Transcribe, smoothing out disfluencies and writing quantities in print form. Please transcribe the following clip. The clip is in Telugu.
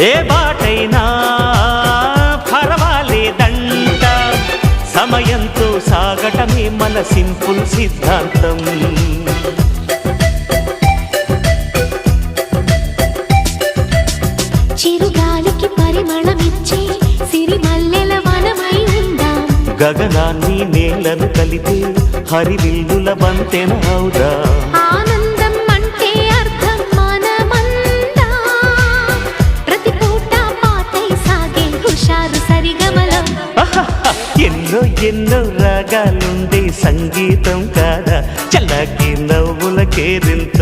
ఏ బాటైనా పర్వాలేదంట, సమయంతో సాగటమే మన సింపుల్ సిద్ధాంతం. చిరుగాలికి పరిమళమిచ్చే సిరిమల్లెల వనమై ఉందాం, గగనాన్ని నేలను కలిపే హరివిల్లుల బంతెన అవుదాం. ఆనందం అంటే అర్థం మనమందా, ప్రతి పూట పాటై సాగే హుషారు సరిగమలం. ఎన్నో ఎన్నో రాగాలుండే సంగీతం కాదా, చల్లకి నవ్వుల కేరింత.